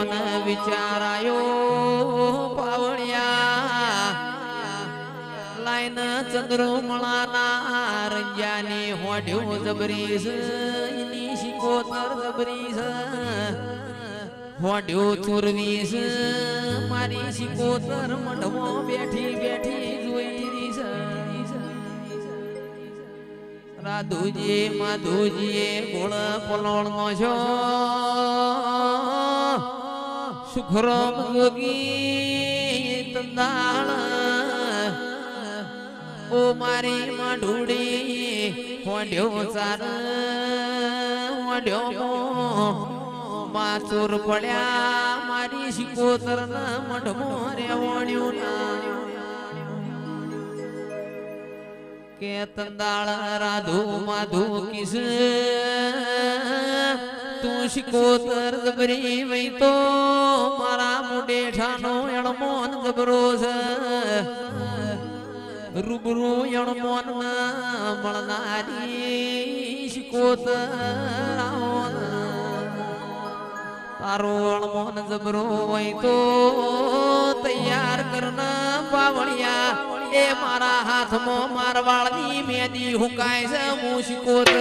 ને વિચારાયો પાવળિયા લાઈન ચંદ્રમળાના રંજાની હોડ્યો જબરી છે એની શિકોતર જબરી છે હોડ્યો ચુરવી છે મારી શિકોતર મઢમાં બેઠી બેઠી જોઈ છે રાધુજી માધુજી ગુણ પલોણ નો છો સુખરામ જોગી તંદાળ ઓ મારી માઢુડી હોડ્યો ચાર હોડ્યો માચુર પડ્યા મારી શિકોતર ના મઢમો રેવણ્યું ના કે તંદાળ રાધુ માધુ કિસ તું શિકોતર જબરી વઈ તો મારા મુડેઠાનો એણમોન જબરો છે રૂબરૂ એણમોન મળનારી શિકોતર તારો એણમોન જબરો વઈ તો તૈયાર કરના પાવળિયા એ મારા હાથમાં મારવાળની મેદી હુકાય છે હું શિકોતર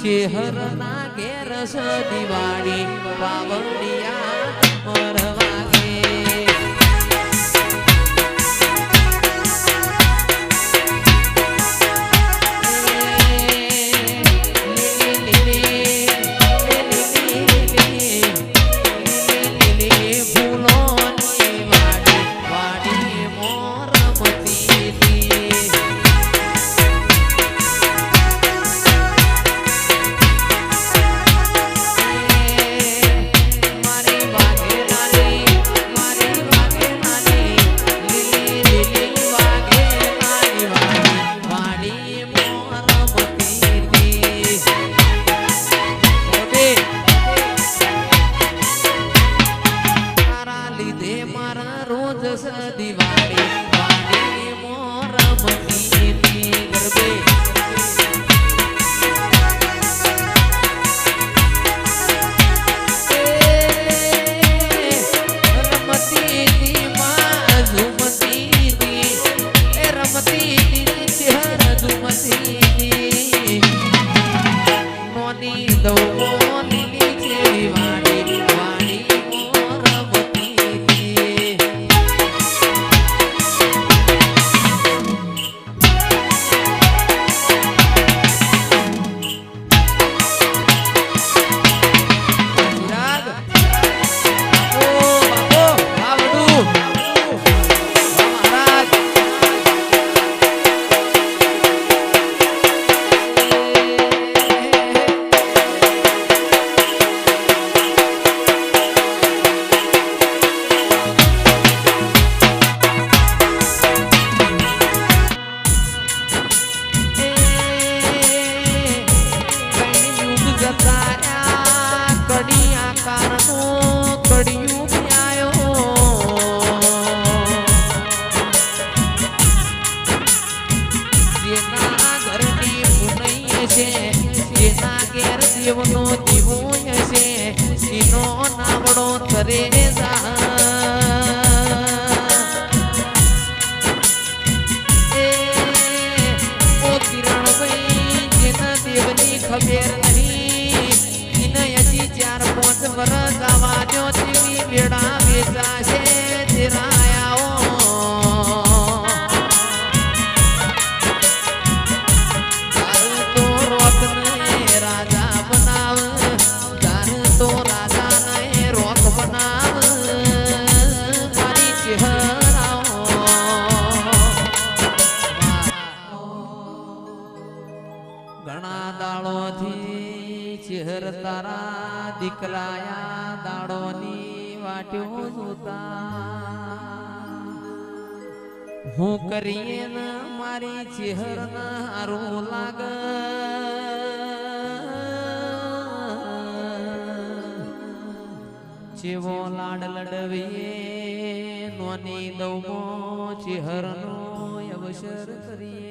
શેહર ના ઘેર દિવાળી પાવડિયા મરવાગે મારે છે જેના ઘેર દેવનો દીવો છે એનો નાવડો તરે ખબર નહીં હજી 4-5 વર્ષ ગાવાનો ટીવી બેડા વેચાશે ચહેર તારા દીકરાયા દાડોની વાટ્યો જોતા હું કરીએ ને મારી ચહેર ના હારું લાગ જેવો લાડ લડવીએ નોની દઉમો ચહેર નો અવસર કરીએ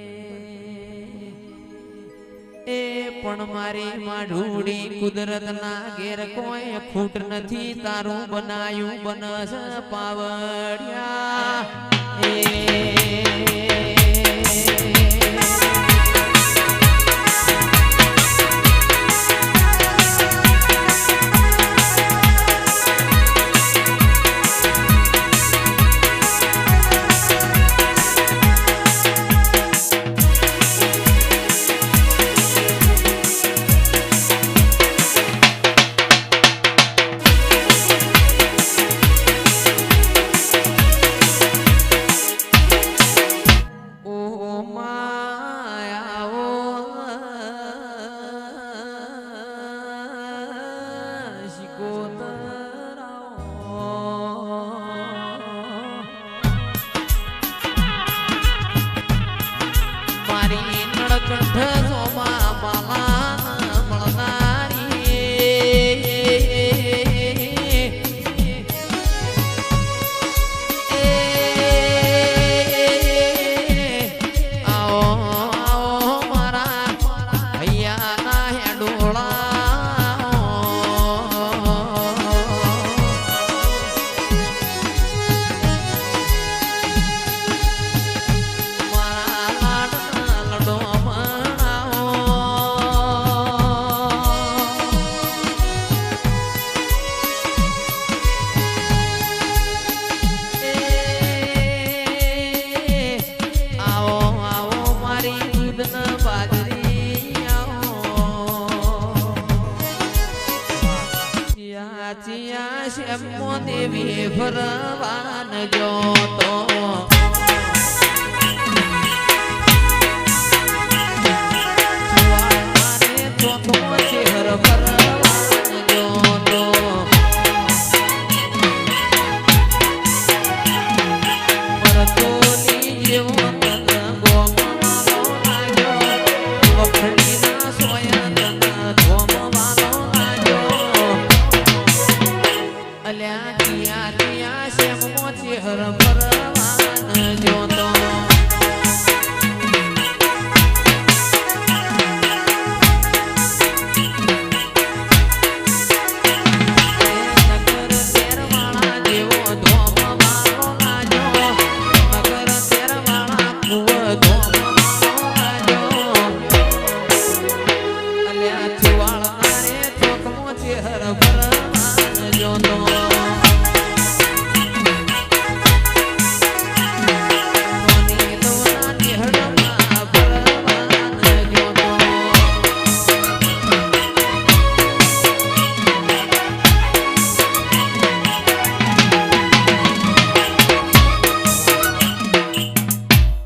એ પણ મારી માઢુડી કુદરત ના ઘેર કોઈ ફૂટ નથી તારું બનાયું બનસ પાવડિયા દેવી ભરવાન જોતો yo no